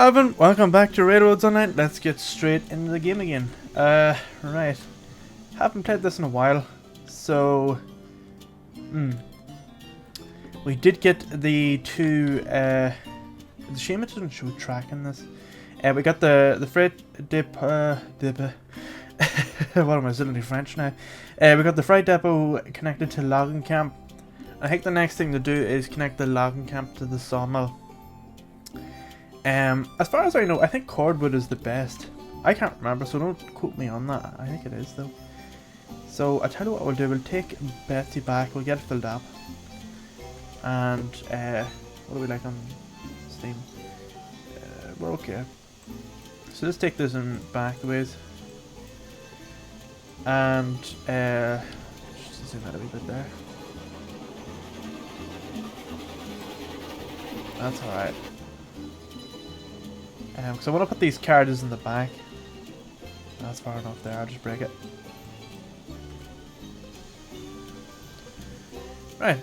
Alvin, welcome back to Railroads Online. Let's get straight into the game again. Right. Haven't played this in a while, so we did get the two. It's a shame it doesn't show track in this. We got the freight depot. What am I suddenly French now? We got the freight depot connected to logging camp. I think the next thing to do is connect the logging camp to the sawmill. As far as I know, I think cordwood is the best. I can't remember, so don't quote me on that. I think it is though. So I tell you what we'll do. We'll take Betsy back. We'll get it filled up. And what do we like on Steam? We're okay. So let's take this in back ways. And just zoom out a wee bit there. That's alright. Because I want to put these carriages in the back. That's far enough there, I'll just break it. Right.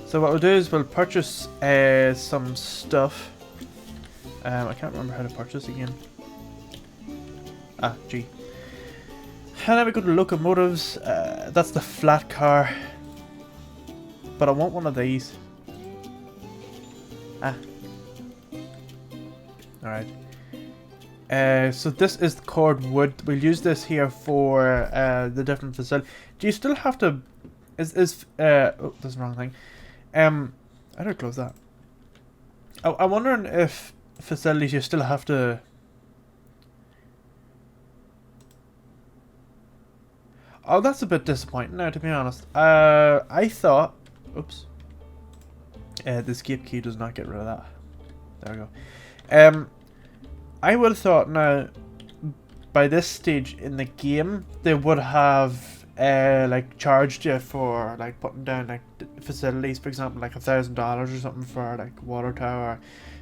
So what we'll do is we'll purchase some stuff. I can't remember how to purchase again. Ah, G. And then we go to locomotives. That's the flat car. But I want one of these. Ah. Alright. So this is the cordwood. We'll use this here for the different facilities. Do you still have to... oh, that's the wrong thing. I don't close that. I'm wondering if facilities you still have to... Oh, that's a bit disappointing now, to be honest. I thought... Oops. The escape key does not get rid of that. There we go. I would have thought now, by this stage in the game, they would have like charged you for like putting down like facilities, for example, like $1,000 or something for like water tower,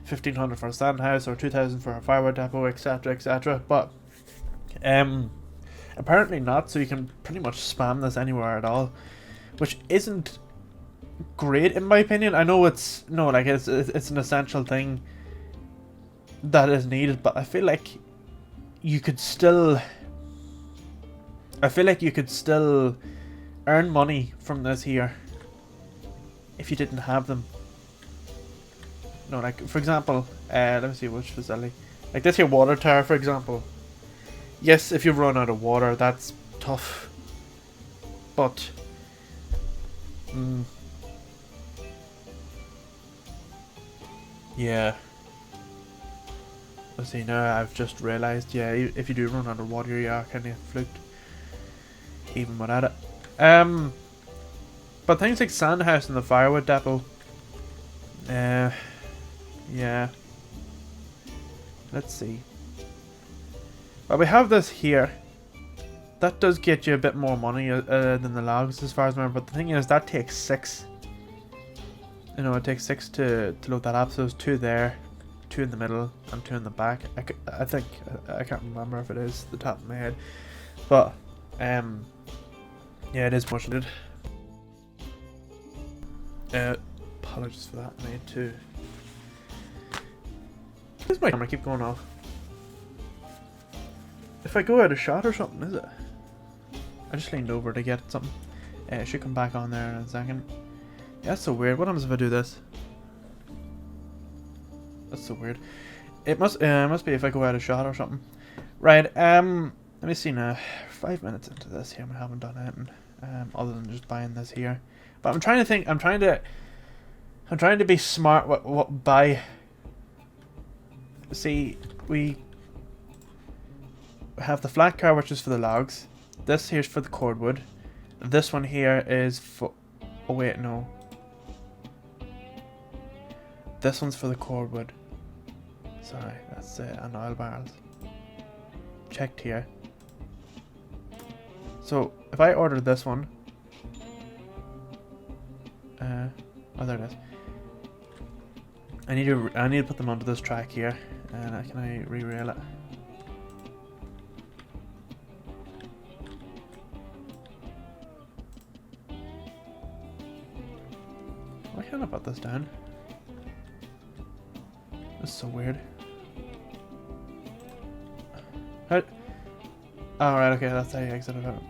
1,500 for a stand house, or 2,000 for a firewood depot, etc., etc. But apparently not. So you can pretty much spam this anywhere at all, which isn't great in my opinion. I know it's it's an essential thing that is needed, but I feel like you could still earn money from this here if you didn't have them. No, like for example, let me see which facility. Like this here water tower, for example. Yes, if you run out of water, that's tough. But yeah. Let's see, now I've just realised, yeah, if you do run out of water, you are kind of fluked. Even without it. But things like Sandhouse and the firewood depot. Yeah. Let's see. Well, we have this here. That does get you a bit more money than the logs, as far as I remember. But the thing is, that takes 6. You know, it takes 6 to load that up. So there's 2 there. 2 in the middle and 2 in the back. I think I can't remember if it is the top of my head, but yeah, it is much needed. Apologies for that, mate. Too. Where's my camera keep going off? If I go out of shot or something, is it? I just leaned over to get something. It should come back on there in a second. Yeah, that's so weird. What happens if I do this? That's so weird. It must be if I go out of shot or something. Right, let me see now. 5 minutes into this here, I haven't done anything other than just buying this here. But I'm trying to think. I'm trying to be smart. What buy? See, we have the flat car, which is for the logs. This here's for the cordwood. This one here is for. Oh wait, no. This one's for the cordwood. Sorry, that's an oil barrels. Checked here. So if I order this one, oh there it is. I need to put them onto this track here, and can I re-rail it? Why can't I put this down? That's so weird. How? Oh, right, okay, that's how you exit it out.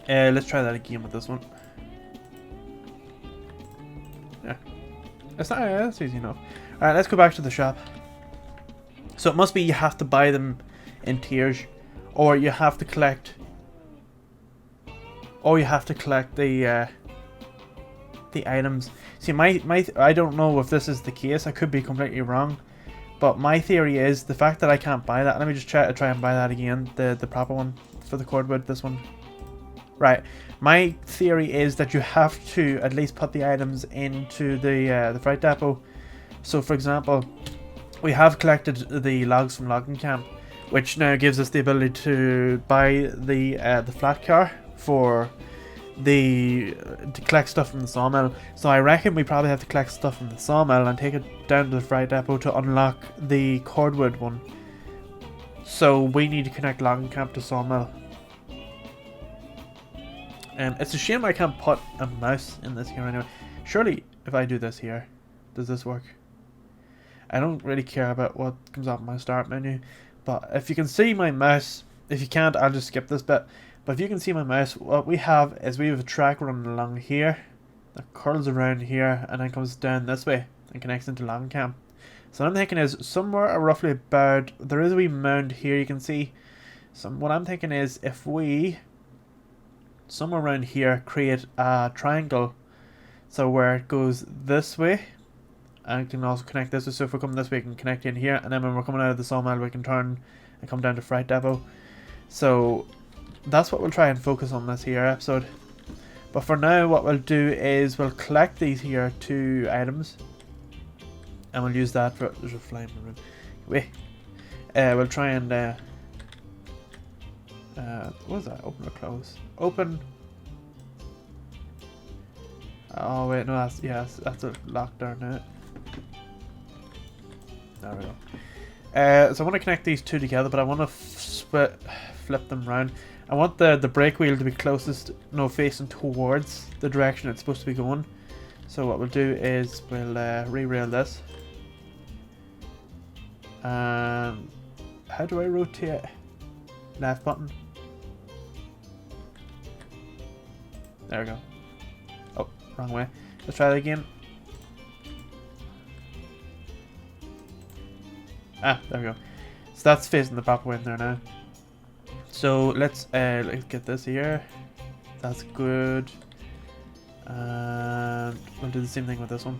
Let's try that again with this one. Yeah. It's not, that's easy enough. Alright, let's go back to the shop. So it must be you have to buy them in tiers, or you have to collect, the items. See, I don't know if this is the case. I could be completely wrong, but my theory is the fact that I can't buy that. Let me just try and buy that again, the proper one for the cordwood. This one, right? My theory is that you have to at least put the items into the freight depot. So, for example, we have collected the logs from logging camp, which now gives us the ability to buy the flat car to collect stuff from the sawmill. So I reckon we probably have to collect stuff from the sawmill and take it down to the freight depot to unlock the cordwood one. So we need to connect logging camp to sawmill. It's a shame I can't put a mouse in this here anyway. Surely if I do this here, does this work? I don't really care about what comes up in my start menu, but if you can see my mouse, if you can't, I'll just skip this bit. But if you can see my mouse, what we have is we have a track running along here that curls around here and then comes down this way and connects into logging camp. So what I'm thinking is somewhere roughly about, there is a wee mound here you can see. So what I'm thinking is if we, somewhere around here, create a triangle, so where it goes this way, and can also connect this way. So if we're coming this way, we can connect in here, and then when we're coming out of the sawmill, we can turn and come down to freight depot. So that's what we'll try and focus on this here episode. But for now, what we'll do is we'll collect these here 2 items, and we'll use that for, there's a flame in the room. Wait, we'll try and what was that? Open or close? Open. Oh wait, no, that's, yes, that's a lockdown now. There we go. So I want to connect these 2 together, but I want to flip them round. I want the brake wheel to be closest, no, facing towards the direction it's supposed to be going. So what we'll do is we'll re-rail this. How do I rotate? Left button. There we go. Oh, wrong way. Let's try that again. Ah, there we go. So that's facing the proper way in there now. So let's get this here. That's good. And we'll do the same thing with this one.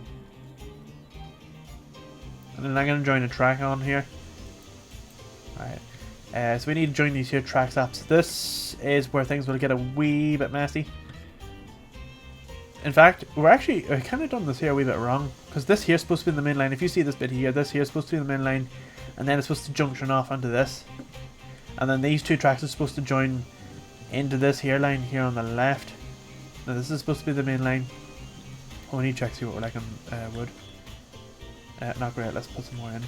And then I'm going to join a track on here. Alright. So we need to join these here track apps. This is where things will get a wee bit messy. In fact, we've kind of done this here a wee bit wrong. Because this here is supposed to be the main line. If you see this bit here, this here is supposed to be the main line. And then it's supposed to junction off onto this. And then these 2 tracks are supposed to join into this here line here on the left. Now this is supposed to be the main line. Oh, we need to check see what we're like on wood. Not great, let's put some more in.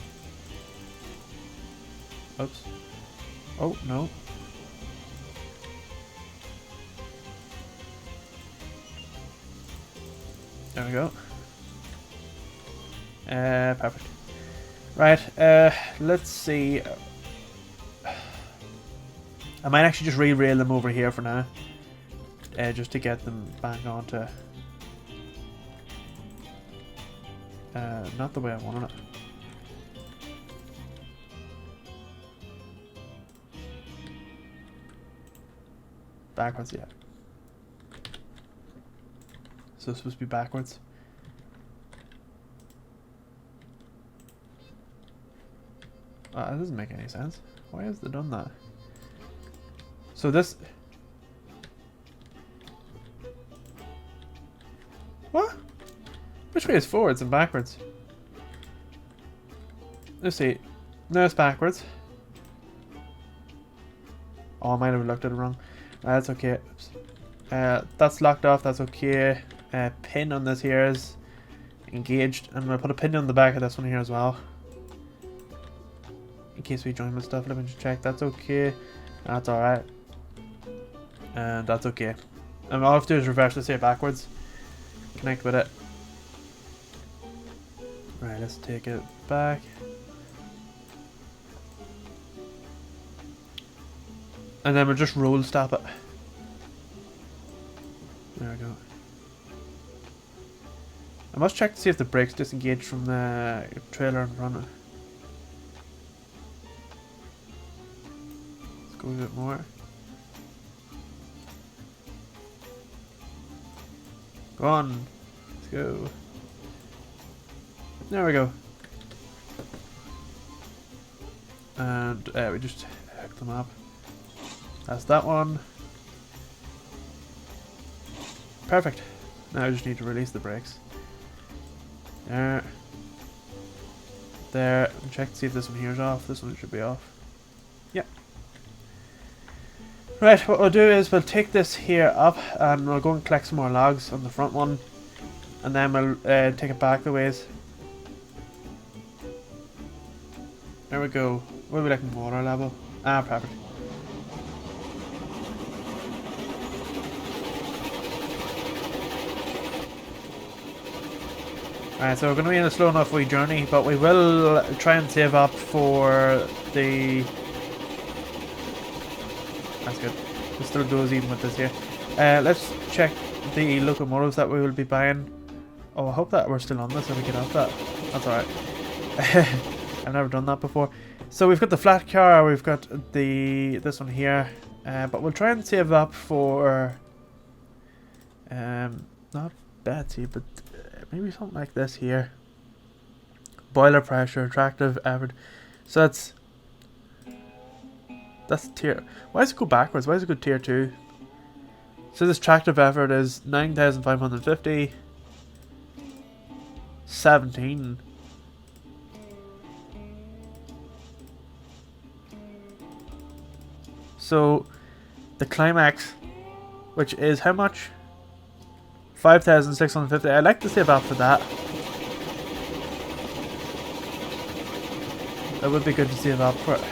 Oops. Oh, no. There we go. Perfect. Right, let's see. I might actually just re-rail them over here for now. Just to get them back onto... not the way I wanted it. Backwards, yeah. So it's supposed to be backwards. That doesn't make any sense. Why has they done that? So this... What? Which way is forwards and backwards? Let's see. No, it's backwards. Oh, I might have looked at it wrong. That's okay. Oops. That's locked off. That's okay. Pin on this here is engaged. I'm going to put a pin on the back of this one here as well. In case we join with stuff. Let me just check. That's okay. That's alright. And that's okay. And all I have to do is reverse this here backwards. Connect with it. Right, let's take it back. And then we'll just roll stop it. There we go. I must check to see if the brakes disengage from the trailer in front. Let's go a bit more. Go on. Let's go. There we go. And we just hook them up. That's that one. Perfect. Now I just need to release the brakes. There. There. And check to see if this one here is off. This one should be off. Yep. Right, what we'll do is we'll take this here up and we'll go and collect some more logs on the front one. And then we'll take it back the ways. There we go. What are we like water level? Ah, perfect. Alright, so we're going to be in a slow enough wee journey, but we will try and save up for the... That's good. It still goes even with this here. Let's check the locomotives that we will be buying. Oh, I hope that we're still on this and we get off that. That's alright. I've never done that before. So we've got the flat car, we've got this one here. But we'll try and save up for... not Betsy, but... maybe something like this here. Boiler pressure, attractive effort. So that's tier. Why does it go backwards? Why does it go tier 2? So this attractive effort is 9,550. 17. So the climax, which is how much? 5,650. I'd like to save up for that. That would be good to save up for it.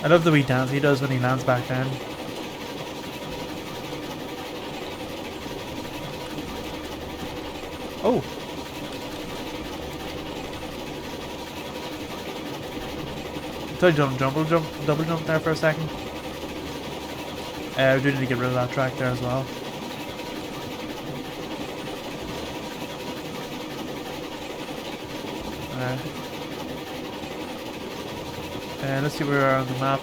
I love the wee dance he does when he lands back down. Oh! I thought double jump there for a second. We do need to get rid of that track there as well. Let's see where we are on the map.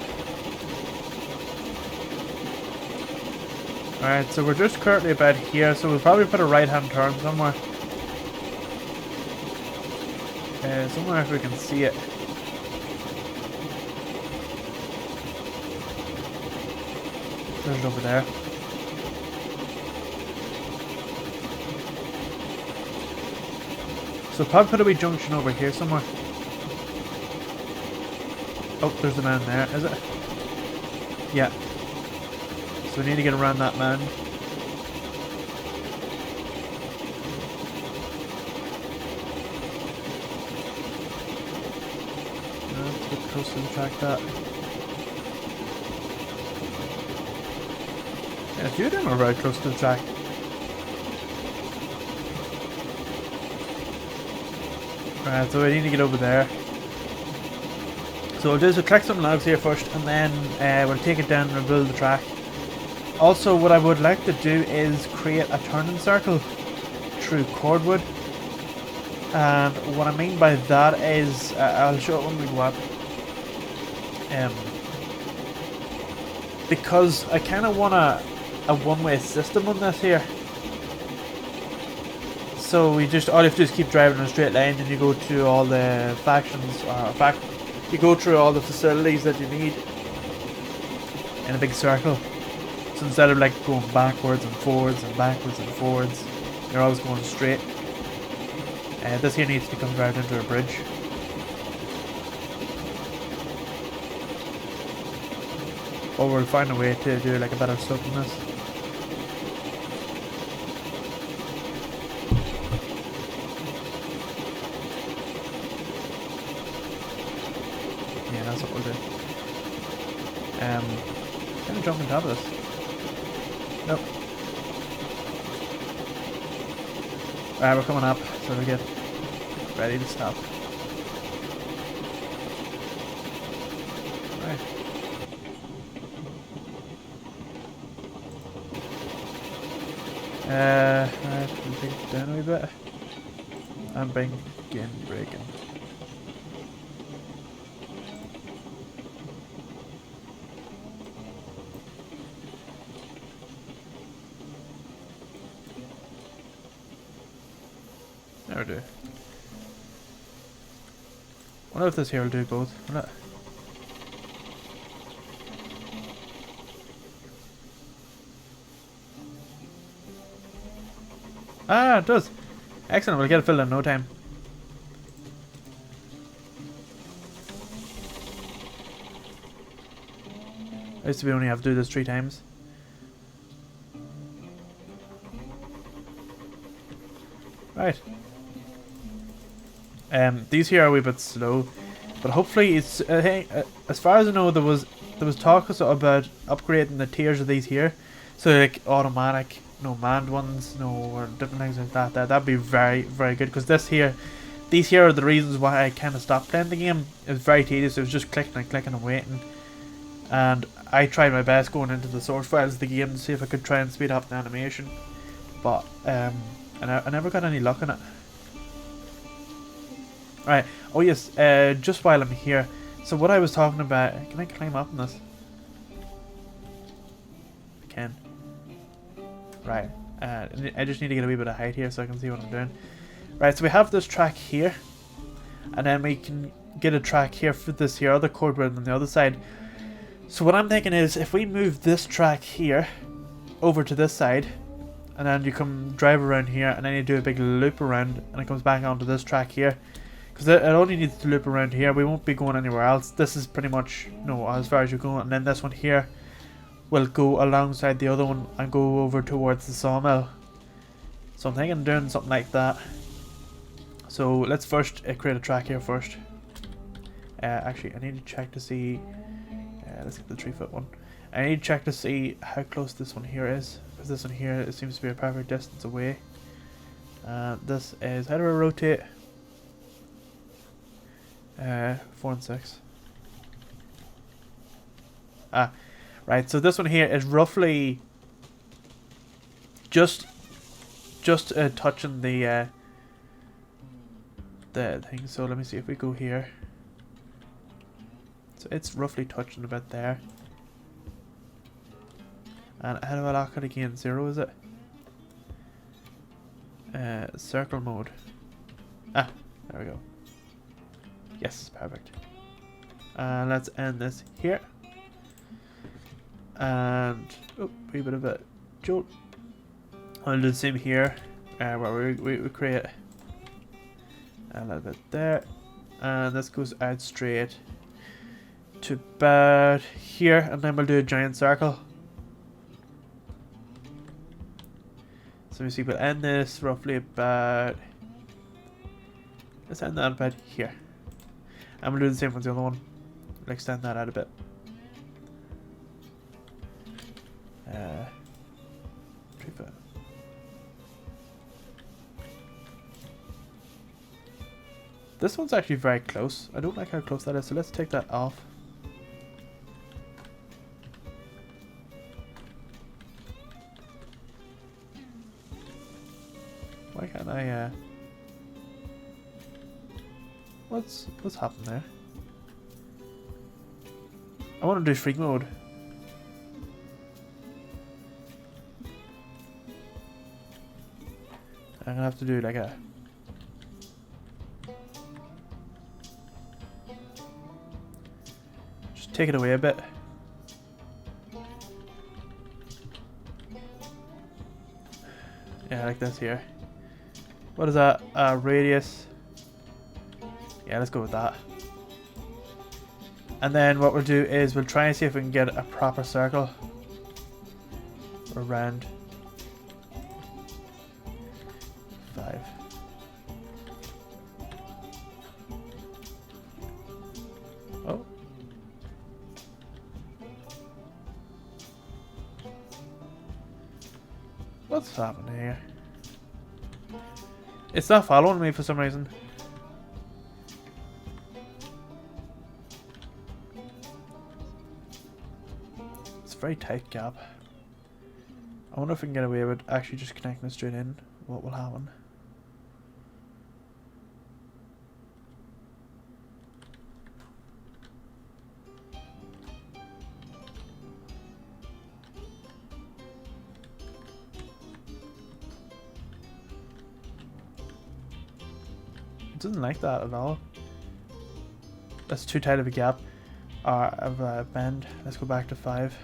Alright, so we're just currently about here, so we'll probably put a right hand turn somewhere. Somewhere if we can see it. There's it over there. So probably put a wee junction over here somewhere. Oh, there's the man there, is it? Yeah. So we need to get around that man. Let's get close to the track that. Yeah, a few of them are very close to the track. Alright, so we need to get over there. So we'll do is we'll collect some logs here first and then we'll take it down and rebuild the track. Also, what I would like to do is create a turning circle through cordwood. And what I mean by that is, I'll show it when we go up. Because I kind of want a one-way system on this here. So we just, all you have to do is keep driving in a straight line and you go to all the factions, you go through all the facilities that you need in a big circle. So instead of like going backwards and forwards and backwards and forwards, you're always going straight. This here needs to come right into a bridge. Or we'll find a way to do like a better slope on this. Yeah, that's what we'll do. Can I jump on top of this? Nope. Alright, we're coming up, so we're good. ready to stop. Right. Right, we'll take it down a wee bit. And begin breaking. There we do. Wonder if this here will do both, will it? Ah, it does. Excellent, we'll get it filled in no time. I used to be only have to do this 3 times. Right. These here are a wee bit slow, but hopefully it's. Hey, as far as I know, there was talk about upgrading the tiers of these here, so like automatic, no manned ones, no or different things like that. That'd be very good because these here are the reasons why I kind of stopped playing the game. It was very tedious. It was just clicking and clicking and waiting, and I tried my best going into the source files of the game to see if I could try and speed up the animation, but I never got any luck in it. Right. Oh yes. Just while I'm here, so what I was talking about. Can I climb up on this? I can. Right. I just need to get a wee bit of height here so I can see what I'm doing. Right. So we have this track here, and then we can get a track here for this here other cordwood on the other side. So what I'm thinking is, if we move this track here over to this side, and then you come drive around here, and then you do a big loop around, and it comes back onto this track here. Because it only needs to loop around here. We won't be going anywhere else. This is pretty much as far as you're going. And then this one here will go alongside the other one and go over towards the sawmill. So I'm thinking of doing something like that. So let's first create a track here first. Actually, I need to check to see. Let's get the 3-foot one. I need to check to see how close this one here is. Because this one here, it seems to be a perfect distance away. This is, how do I rotate? 4 and 6. Ah, right. So this one here is roughly just touching the thing. So let me see if we go here. So it's roughly touching about there. And how do I lock it again? 0, is it? Circle mode. Ah, there we go. Yes, perfect. Let's end this here. And oh, a bit of a jolt. I'll do the same here, where we create a little bit there, and this goes out straight to about here, and then we'll do a giant circle. So we see we'll end this roughly about. Let's end that about here. And we'll do the same with the other one. We'll extend that out a bit. 3 foot. This one's actually very close. I don't like how close that is, so let's take that off. Why can't I What's happened there? I want to do freak mode. I'm gonna have to do like a. Just take it away a bit. Yeah, like this here. What is that? Radius. Yeah, let's go with that. And then what we'll do is we'll try and see if we can get a proper circle around 5. Oh. What's happening here? It's not following me for some reason. very tight gap. I wonder if we can get away with actually just connecting it straight in. What will happen? It doesn't like that at all. That's too tight of a gap. Of a bend. Let's go back to 5.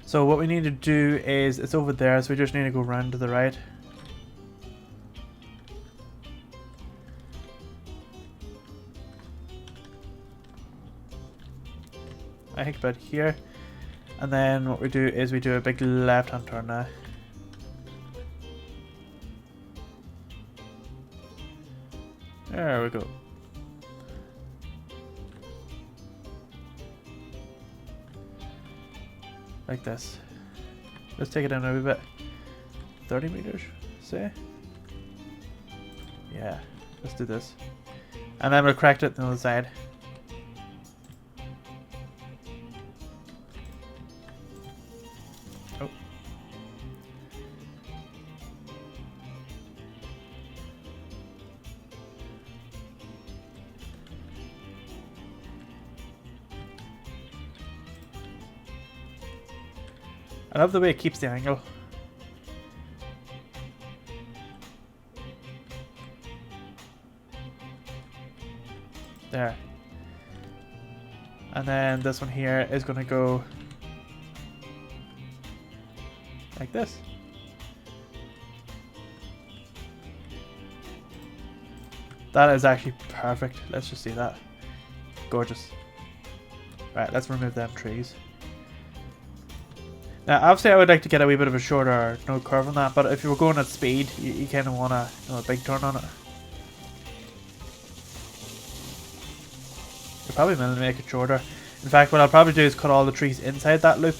So what we need to do is, it's over there, so we just need to go round to the right. I think about here. And then what we do is we do a big left hand turn now. There we go. Like this. Let's take it down a wee bit. 30 meters, say? Yeah, let's do this. And then we'll correct it on the other side. Oh. I love the way it keeps the angle. There. And then this one here is going to go like this. That is actually perfect. Let's just see that. Gorgeous. Right, let's remove them trees. Now, obviously I would like to get a wee bit of a shorter node curve on that, but if you were going at speed, you kind of want a big turn on it. You'll probably want to make it shorter. In fact, what I'll probably do is cut all the trees inside that loop,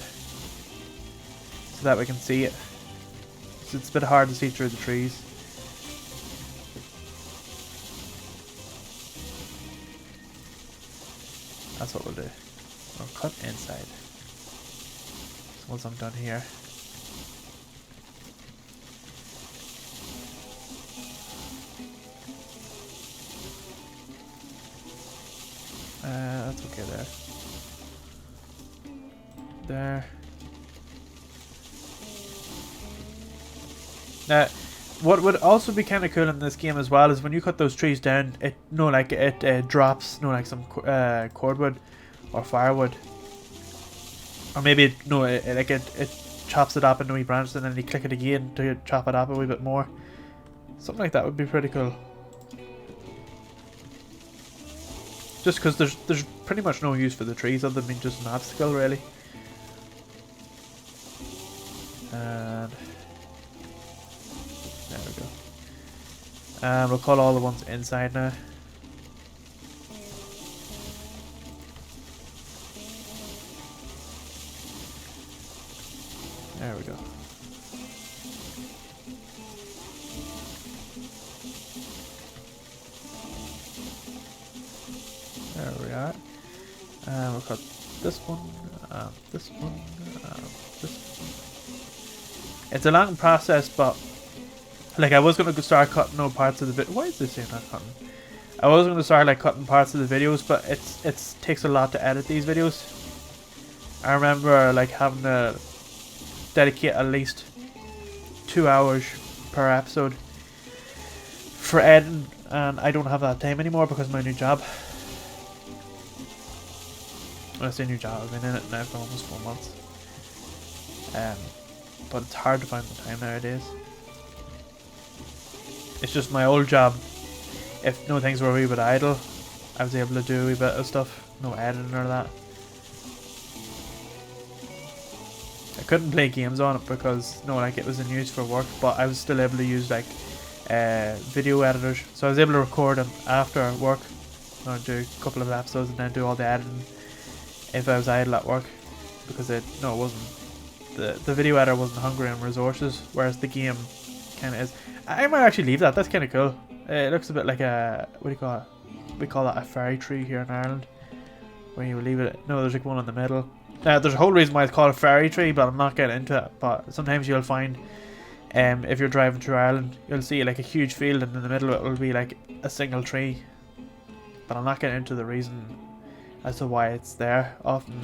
so that we can see it. So it's a bit hard to see through the trees. That's what we'll do. We'll cut inside. Once I'm done here. That's okay there. There. Now, what would also be kind of cool in this game as well is when you cut those trees down, it drops some cordwood or firewood. Or maybe it chops it up into wee branches and then you click it again to chop it up a wee bit more. Something like that would be pretty cool. Just because there's pretty much no use for the trees other than being just an obstacle, really. And there we go. And we'll cut all the ones inside now. There we go. There we are. And we'll cut this one, this one, this one. It's a long process, but like I was going to start cutting no parts of the video. Why is this saying not cutting? I was going to start like cutting parts of the videos, but it takes a lot to edit these videos. I remember like having to dedicate at least 2 hours per episode for editing, and I don't have that time anymore because of my new job. When I say new job, I've been in it now for almost 4 months. But it's hard to find the time nowadays. It's just my old job. If no things were a wee bit idle, I was able to do a wee bit of stuff. No editing or that. I couldn't play games on it because it was in use for work, but I was still able to use like video editors. So I was able to record them after work, and do a couple of episodes and then do all the editing if I was idle at work, because it wasn't the video editor wasn't hungry on resources, whereas the game kind of is. I might actually leave that. That's kind of cool. It looks a bit like a, what do you call it? we call that a fairy tree here in Ireland. Where you leave it. No, there's like one in the middle. There's a whole reason why it's called a fairy tree, but I'm not getting into it. But sometimes you'll find, if you're driving through Ireland, you'll see like a huge field, and in the middle it will be like a single tree. But I'm not getting into the reason as to why it's there often.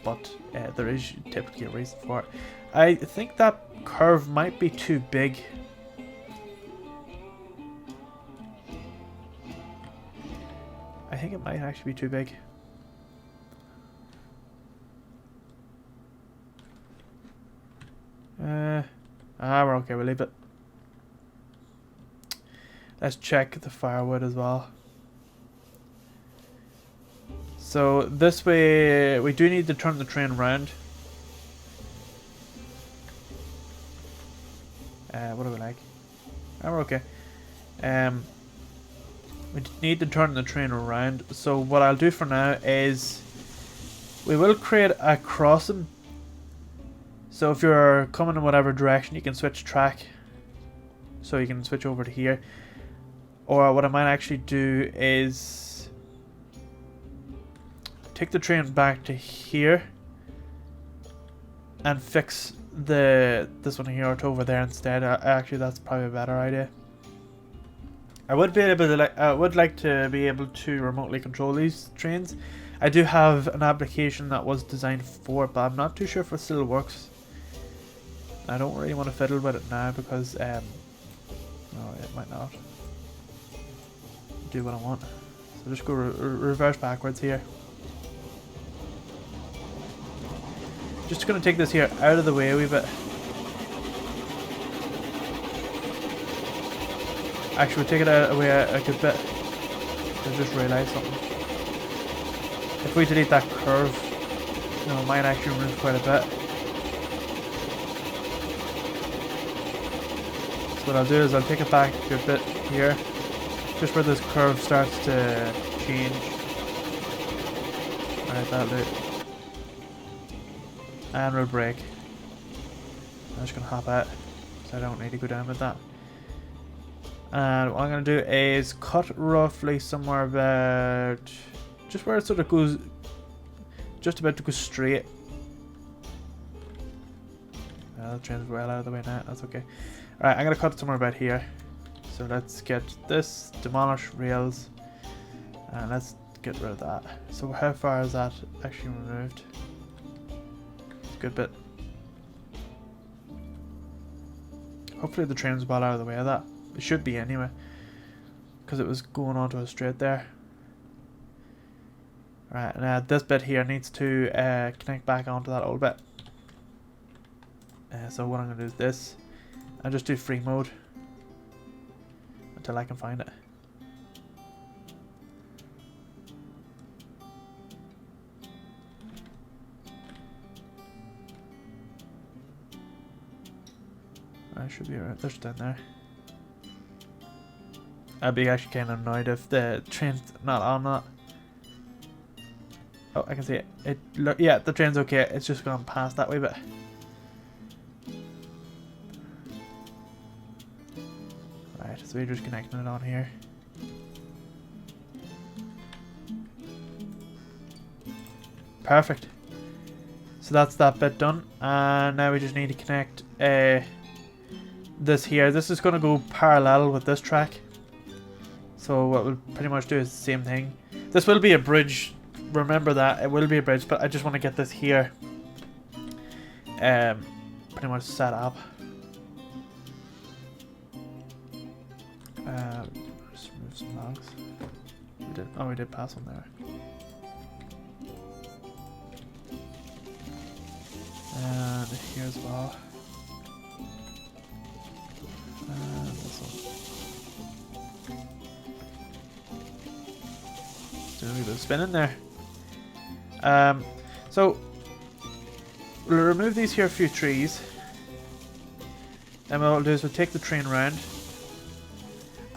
But there is typically a reason for it. I think that curve might be too big. I think it might actually be too big. We're okay, we'll leave it. Let's check the firewood as well. So this way, we do need to turn the train around. What do we like? We're okay. We need to turn the train around. So what I'll do for now is we will create a crossing. So if you're coming in whatever direction, you can switch track. So you can switch over to here. Or what I might actually do is take the train back to here and fix this one here to over there instead. Actually, that's probably a better idea. I would like to be able to remotely control these trains. I do have an application that was designed for it, but I'm not too sure if it still works. I don't really want to fiddle with it now because no, it might not do what I want. So just go reverse backwards here. Just going to take this here out of the way a wee bit. Actually, we'll take it away a good bit. I just realised something. If we delete that curve, you know, it might actually move quite a bit. So what I'll do is I'll take it back a good bit here, just where this curve starts to change. Alright, that'll do it. And we'll brake. I'm just going to hop out, so I don't need to go down with that. And what I'm going to do is cut roughly somewhere about just where it sort of goes, just about to go straight. The train's well out of the way now, that's okay. Alright, I'm going to cut it somewhere about here. So let's get this, demolish rails, and let's get rid of that. So how far is that actually removed? It's a good bit. Hopefully the train's well out of the way of that. It should be anyway, because it was going onto a straight there. Right, now this bit here needs to connect back onto that old bit. So what I'm going to do is this, and just do free mode until I can find it. I should be alright, there's down there. I'd be actually kind of annoyed if the train's not on that. Oh, I can see it. Yeah, the train's okay. It's just gone past that way, but right. So we're just connecting it on here. Perfect. So that's that bit done, and now we just need to connect this here. This is going to go parallel with this track. So what we'll pretty much do is the same thing. This will be a bridge. Remember that. It will be a bridge, but I just want to get this here pretty much set up. Just move some logs. We did pass on there. And here as well. And this one. Doing a wee bit of spinning there. So we'll remove these here few trees. And what we'll do is we'll take the train around.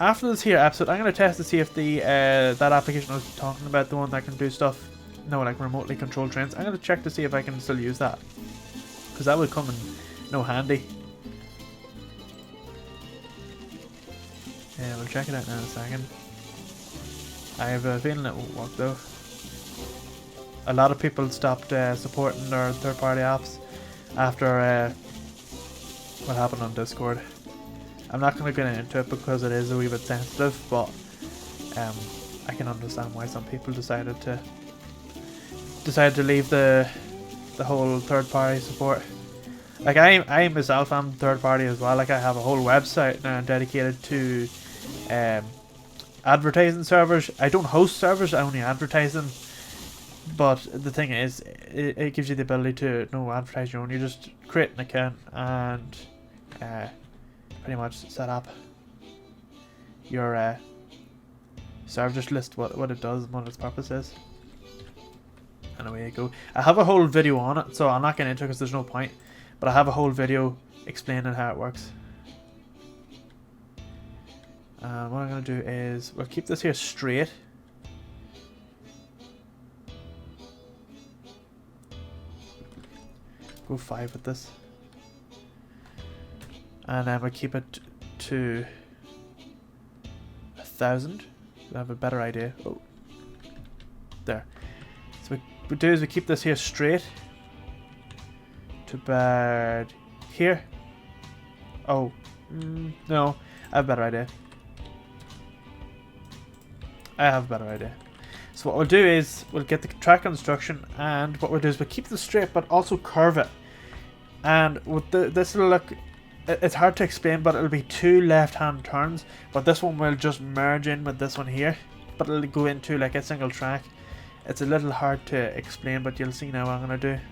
After this here episode, I'm going to test to see if the that application I was talking about, the one that can do stuff, like remotely controlled trains. I'm going to check to see if I can still use that, because that would come in no handy. Yeah, we'll check it out now in a second. I have a feeling it won't work though. A lot of people stopped supporting their third-party apps after what happened on Discord. I'm not going to get into it because it is a wee bit sensitive, but I can understand why some people decided to leave the whole third-party support. Like I myself am third-party as well. Like I have a whole website now dedicated to advertising servers. I don't host servers, I only advertise them. But the thing is, it gives you the ability to advertise your own. You just create an account and pretty much set up your server. Just list what it does and what its purpose is. And away you go. I have a whole video on it, so I'm not getting into it because there's no point. But I have a whole video explaining how it works. And what I'm going to do is, we'll keep this here straight. Go 5 with this. And then we'll keep it to 1,000. So I have a better idea. Oh. There. So what we do is we keep this here straight. To about here. Oh. No. I have a better idea. So what we'll do is we'll get the track construction, and what we'll do is we'll keep this straight but also curve it. And with this will look, it's hard to explain, but it'll be 2 left-hand turns, but this one will just merge in with this one here, but it'll go into like a single track. It's a little hard to explain, but you'll see now what I'm going to do.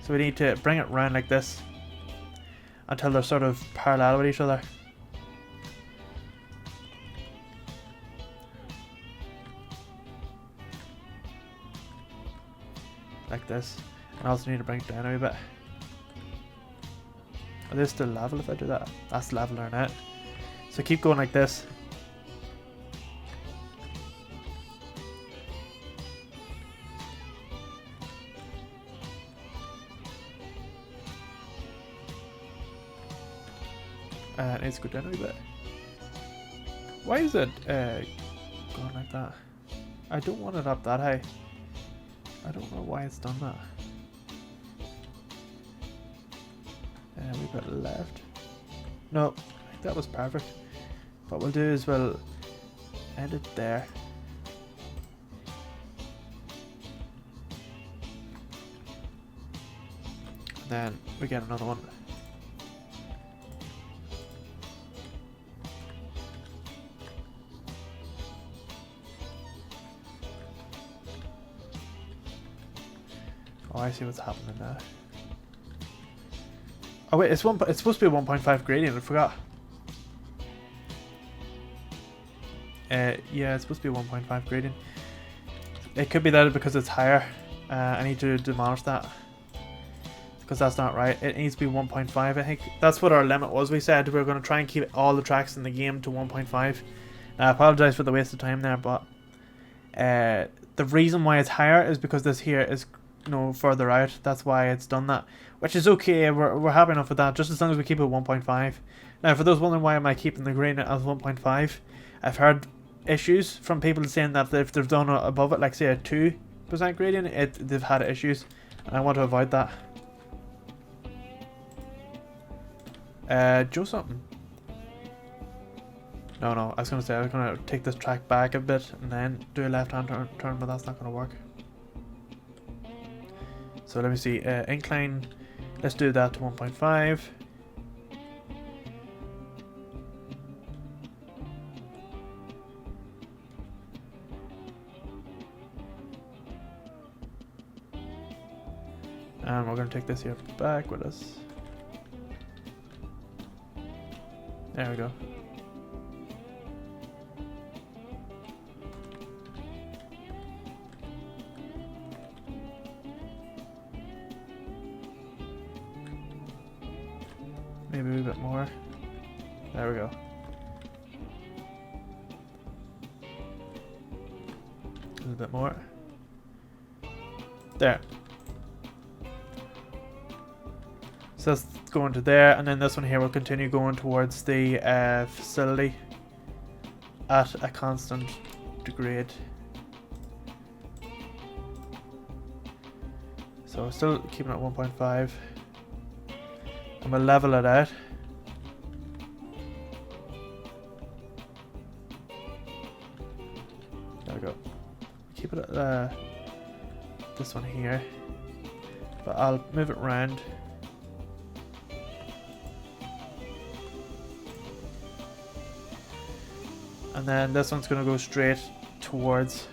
So we need to bring it round like this until they're sort of parallel with each other. Like this. And I also need to bring it down a wee bit. Are they still level if I do that? That's leveler now. So keep going like this. It needs to go down a wee bit. Why is it going like that? I don't want it up that high. I don't know why it's done that. A wee bit left. No, I think that was perfect. What we'll do is we'll end it there. Then we get another one. Oh, I see what's happening now. Oh wait, it's supposed to be a 1.5 gradient. I forgot. Yeah, it's supposed to be a 1.5 gradient. It could be that because it's higher. I need to demolish that because that's not right. It needs to be 1.5. I think that's what our limit was. We said we were going to try and keep all the tracks in the game to 1.5. Now, I apologize for the waste of time there, but the reason why it's higher is because this here is further out. That's why it's done that, which is okay. We're happy enough with that, just as long as we keep it 1.5. Now, for those wondering why am I keeping the gradient as 1.5, I've heard issues from people saying that if they've done above it, like say a 2% gradient, they've had issues, and I want to avoid that. Do something. No, I was going to say I was going to take this track back a bit and then do a left-hand turn, but that's not going to work. So let me see, incline, let's do that to 1.5. And we're going to take this here back with us. There we go. Maybe a bit more. There we go. A little bit more. There. So that's going to there, and then this one here will continue going towards the facility. at a constant degrade. So still keeping it at 1.5. And we'll level it out. There we go. Keep it at this one here. But I'll move it around. And then this one's going to go straight towards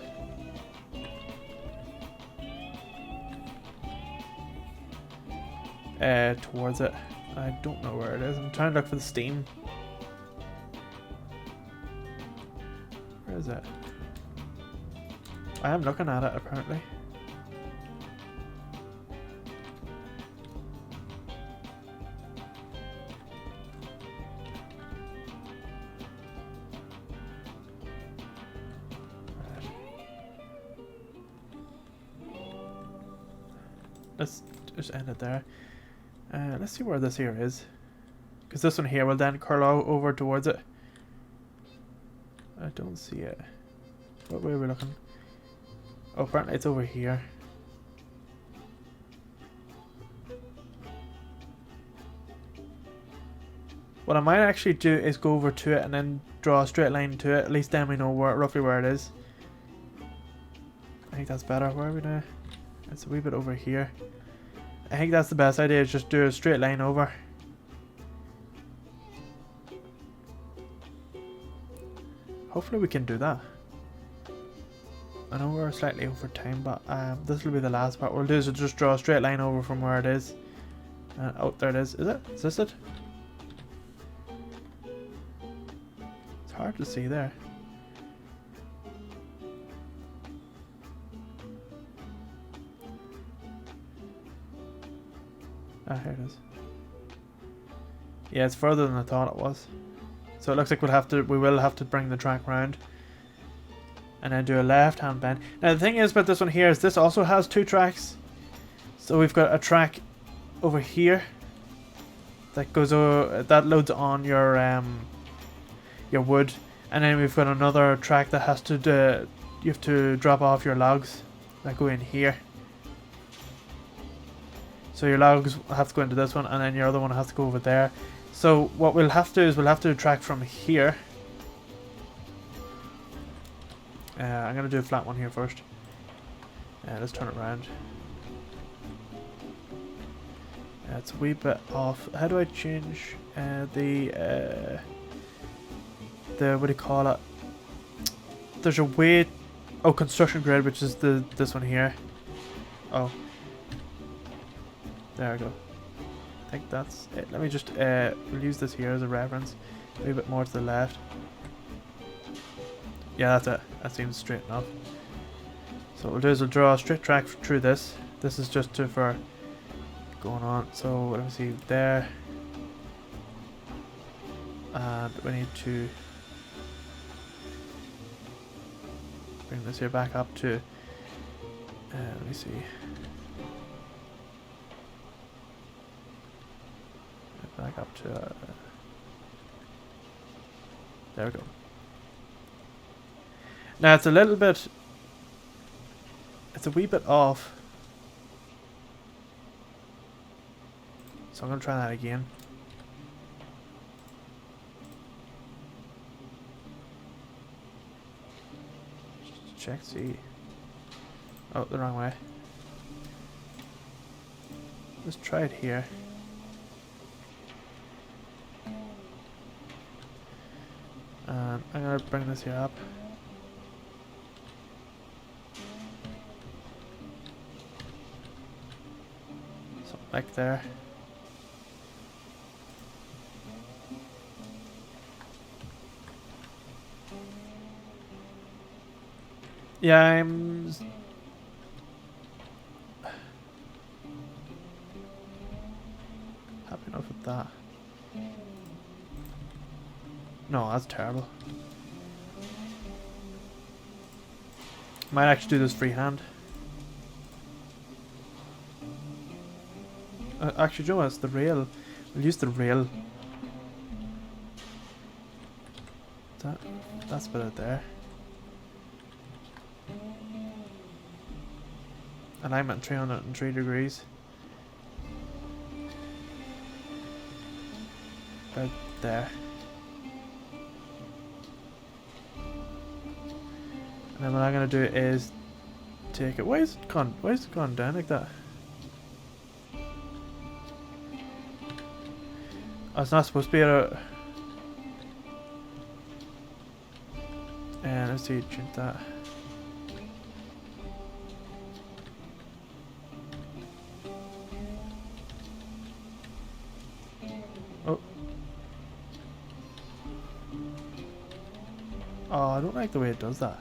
towards it. I don't know where it is. I'm trying to look for the steam. Where is it? I am looking at it apparently. Let's just end it there. Let's see where this here is. Because this one here will then curl over towards it. I don't see it. What way are we looking? Oh, apparently it's over here. What I might actually do is go over to it and then draw a straight line to it. At least then we know roughly where it is. I think that's better. Where are we now? It's a wee bit over here. I think that's the best idea, is just do a straight line over. Hopefully we can do that. I know we're slightly over time, but this will be the last part. What we'll do is just draw a straight line over from where it is. Oh, there it is. Is it? Is this it? It's hard to see there. Ah, here it is. Yeah, it's further than I thought it was. So it looks like we will have to bring the track round. And then do a left hand bend. Now the thing is about this one here is this also has two tracks. So we've got a track over here that goes that loads on your wood, and then we've got another track that has to you have to drop off your logs that go in here. So your logs have to go into this one, and then your other one has to go over there. So what we'll have to do is we'll have to track from here. I'm going to do a flat one here first. Let's turn it around. It's a wee bit off. How do I change the what do you call it? There's a way. Oh, construction grid, which is this one here. Oh, there we go. I think that's it. Let me just we'll use this here as a reference. A wee bit more to the left. Yeah, that's it. That seems straight enough. So what we'll do is we'll draw a straight track through this. This is just for going on. So let me see there. And we need to bring this here back up to let me see. Back up to there we go. Now it's a little bit, it's a wee bit off. So I'm going to try that again. Just check, see. Oh, the wrong way. Let's try it here. And I'm going to bring this here up. Like there. Yeah, I'm happy enough with that. No, that's terrible. Might actually do this freehand. Actually, Joe, it's the rail. We'll use the rail. That's about it there. And I'm at 303 degrees. About there. And then what I'm gonna do is take it. Why is it gone down like that? Oh, it's not supposed to be at a. And let's see, change that. Oh. Oh, I don't like the way it does that.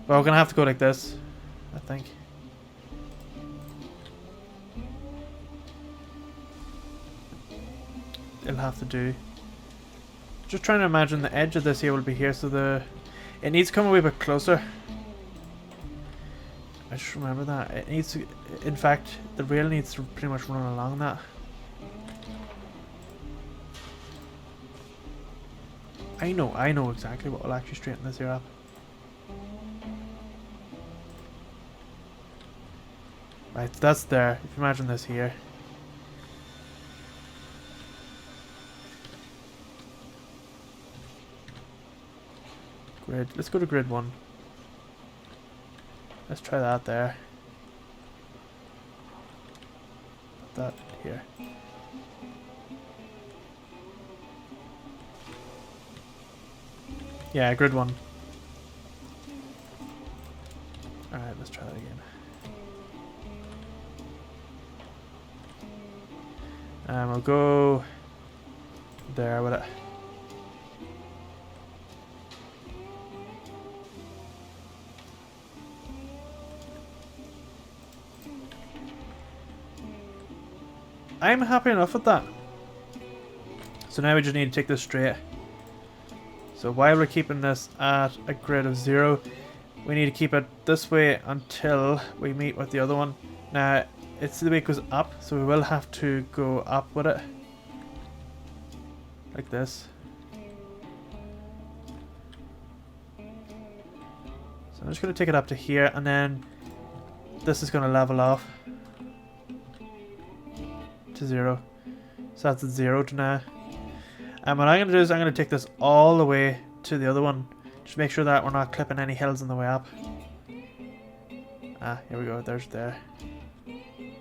Well, we're gonna have to go like this, I think. It'll have to do. Just trying to imagine the edge of this here will be here, so it needs to come a wee bit closer. I just remember that. It needs to, in fact, the rail needs to pretty much run along that. I know exactly what will actually straighten this here up. Right, so that's there. If you imagine this here. Grid. Let's go to grid 1. Let's try that there. Put that here. Yeah, grid 1. Alright, let's try that again. And we'll go there with it. I'm happy enough with that. So now we just need to take this straight. So while we're keeping this at a grid of 0, we need to keep it this way until we meet with the other one. Now, it's the way it goes up, so we will have to go up with it. Like this. So I'm just going to take it up to here, and then this is going to level off to 0. So that's at 0 to now. And what I'm going to do is I'm going to take this all the way to the other one. Just make sure that we're not clipping any hills on the way up. Ah, here we go. There's there.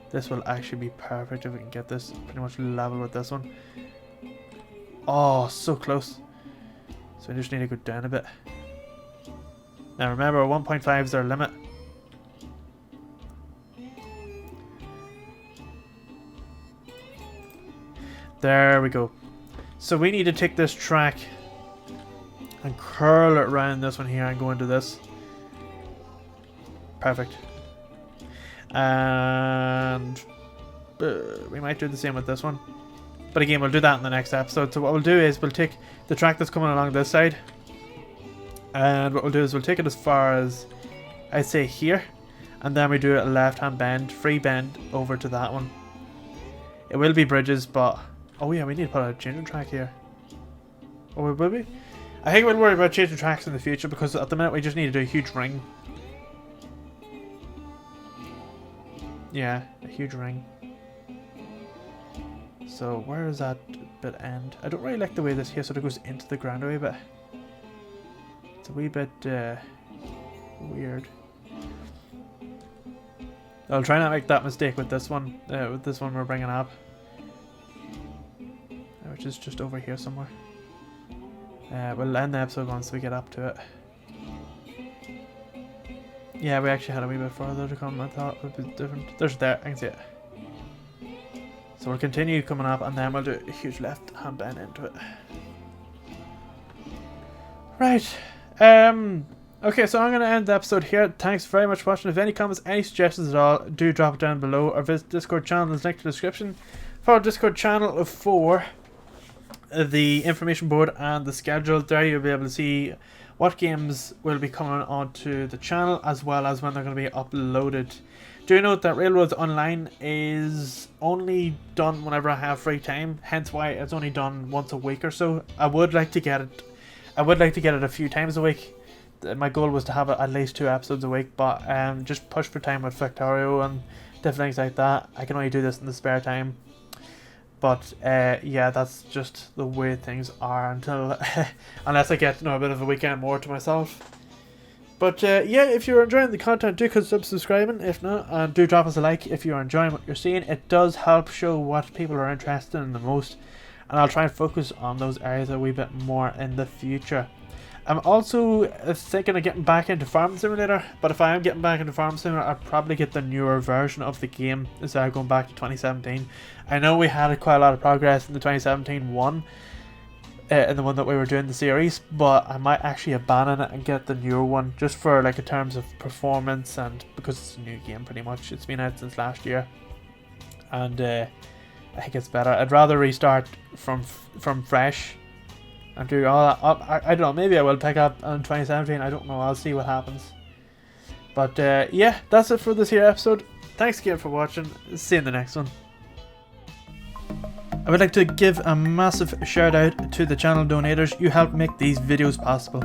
This will actually be perfect if we can get this pretty much level with this one. Oh, so close. So we just need to go down a bit. Now remember, 1.5 is our limit. There we go. So we need to take this track and curl it around this one here and go into this. Perfect. And we might do the same with this one. But again, we'll do that in the next episode. So what we'll do is we'll take the track that's coming along this side. And what we'll do is we'll take it as far as, I'd say, here. And then we do a left-hand bend, free bend, over to that one. It will be bridges, but... Oh yeah, we need to put a changing track here. Oh, will we? I think we'll worry about changing tracks in the future, because at the minute we just need to do a huge ring. Yeah, a huge ring. So where does that bit end? I don't really like the way this here sort of goes into the ground a wee bit. It's a wee bit weird. I'll try not to make that mistake with this one. With this one we're bringing up, which is just over here somewhere. We'll end the episode once we get up to it. Yeah, we actually had a wee bit further to come. I thought it would be different. There's there, I can see it. So we'll continue coming up, and then we'll do a huge left hand bend into it. Right. Okay, so I'm going to end the episode here. Thanks very much for watching. If any comments, any suggestions at all, do drop it down below, or visit Discord channel. There's a link to the description for our Discord channel for the information board and the schedule. There you'll be able to see what games will be coming onto the channel, as well as when they're going to be uploaded. Do note that Railroads Online is only done whenever I have free time, hence why it's only done once a week or so. I would like to get it I would like to get it a few times a week. My goal was to have it at least 2 episodes a week, but just push for time with Victorio and different things like that. I can only do this in the spare time. But yeah, that's just the way things are until unless I get a bit of a weekend more to myself. But yeah, if you're enjoying the content, do consider subscribing. If not, and do drop us a like if you're enjoying what you're seeing. It does help show what people are interested in the most, and I'll try and focus on those areas a wee bit more in the future. I'm also thinking of getting back into Farming Simulator, but if I am getting back into Farming Simulator, I'll probably get the newer version of the game instead of going back to 2017. I know we had quite a lot of progress in the 2017 one, in the one that we were doing the series, but I might actually abandon it and get the newer one, just for like in terms of performance, and because it's a new game pretty much. It's been out since last year, and I think it's better. I'd rather restart from fresh and do all that. I don't know, maybe I will pick up in 2017, I don't know, I'll see what happens. But yeah, that's it for this here episode. Thanks again for watching, see you in the next one. I would like to give a massive shout out to the channel donators. You help make these videos possible.